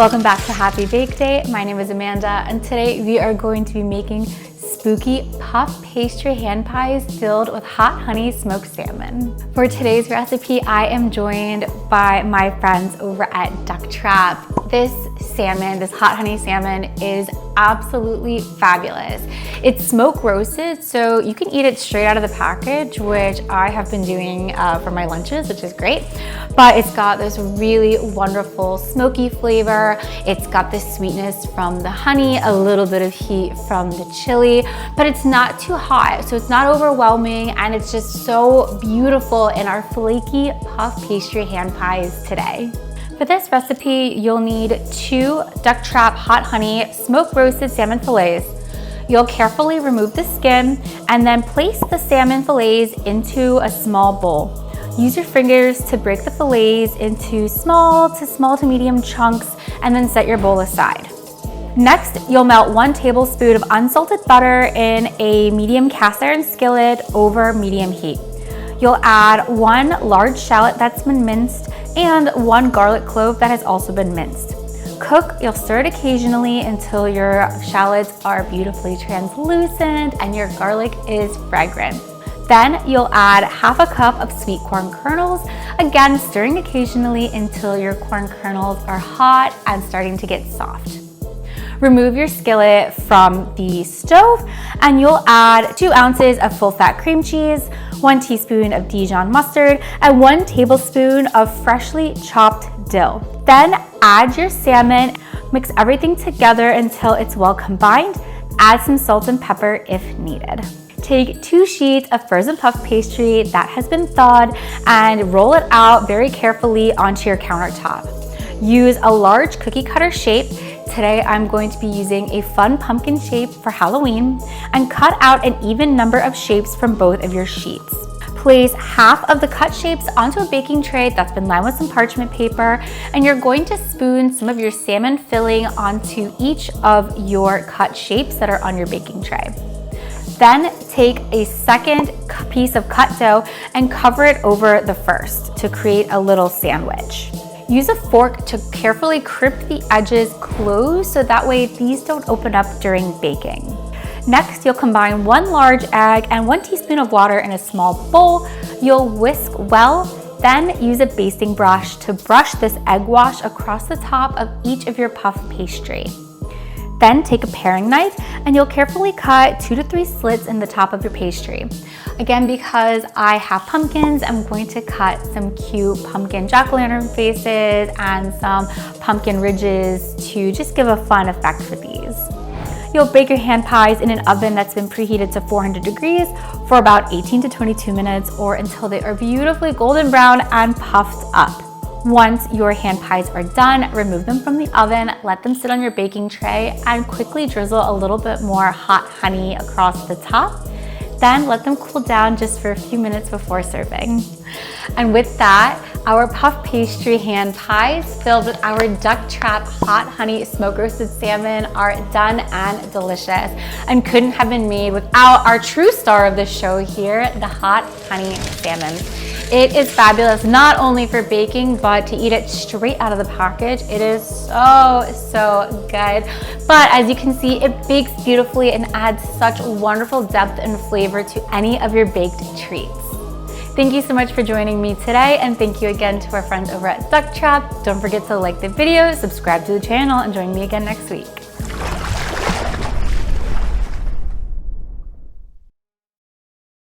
Welcome back to Happy Bake Day. My name is Amanda, and today we are going to be making spooky puff pastry hand pies filled with hot honey smoked salmon. For today's recipe, I am joined by my friends over at Ducktrap. This salmon, this hot honey salmon, is absolutely fabulous. It's smoke roasted, so you can eat it straight out of the package, which I have been doing for my lunches, which is great. But it's got this really wonderful smoky flavor. It's got this sweetness from the honey, a little bit of heat from the chili, but it's not too hot, so it's not overwhelming, and it's just so beautiful in our flaky puff pastry hand pies today. For this recipe, you'll need 2 Ducktrap hot honey smoke roasted salmon fillets. You'll carefully remove the skin and then place the salmon fillets into a small bowl. Use your fingers to break the fillets into small to medium chunks and then set your bowl aside. Next, you'll melt 1 tablespoon of unsalted butter in a medium cast iron skillet over medium heat. You'll add 1 large shallot that's been minced and 1 garlic clove that has also been minced. Cook, you'll stir it occasionally until your shallots are beautifully translucent and your garlic is fragrant. Then you'll add half a cup of sweet corn kernels, again stirring occasionally until your corn kernels are hot and starting to get soft. Remove your skillet from the stove and you'll add 2 ounces of full fat cream cheese, 1 teaspoon of Dijon mustard, and 1 tablespoon of freshly chopped dill. Then add your salmon, mix everything together until it's well combined. Add some salt and pepper if needed. Take 2 sheets of frozen puff pastry that has been thawed and roll it out very carefully onto your countertop. Use a large cookie cutter shape. Today I'm going to be using a fun pumpkin shape for Halloween, and cut out an even number of shapes from both of your sheets. Place half of the cut shapes onto a baking tray that's been lined with some parchment paper, and you're going to spoon some of your salmon filling onto each of your cut shapes that are on your baking tray. Then take a second piece of cut dough and cover it over the first to create a little sandwich. Use a fork to carefully crimp the edges closed so that way these don't open up during baking. Next, you'll combine 1 large egg and 1 teaspoon of water in a small bowl. You'll whisk well, then use a basting brush to brush this egg wash across the top of each of your puff pastry. Then take a paring knife and you'll carefully cut 2 to 3 slits in the top of your pastry. Again, because I have pumpkins, I'm going to cut some cute pumpkin jack-o'-lantern faces and some pumpkin ridges to just give a fun effect for these. You'll bake your hand pies in an oven that's been preheated to 400 degrees for about 18 to 22 minutes, or until they are beautifully golden brown and puffed up. Once your hand pies are done, remove them from the oven, let them sit on your baking tray, and quickly drizzle a little bit more hot honey across the top. Then let them cool down just for a few minutes before serving. And with that, our puff pastry hand pies filled with our Ducktrap hot honey smoke roasted salmon are done and delicious, and couldn't have been made without our true star of the show here, the hot honey salmon. It is fabulous, not only for baking, but to eat it straight out of the package. It is so good. But as you can see, it bakes beautifully and adds such wonderful depth and flavor to any of your baked treats. Thank you so much for joining me today, and thank you again to our friends over at Ducktrap. Don't forget to like the video, subscribe to the channel, and join me again next week.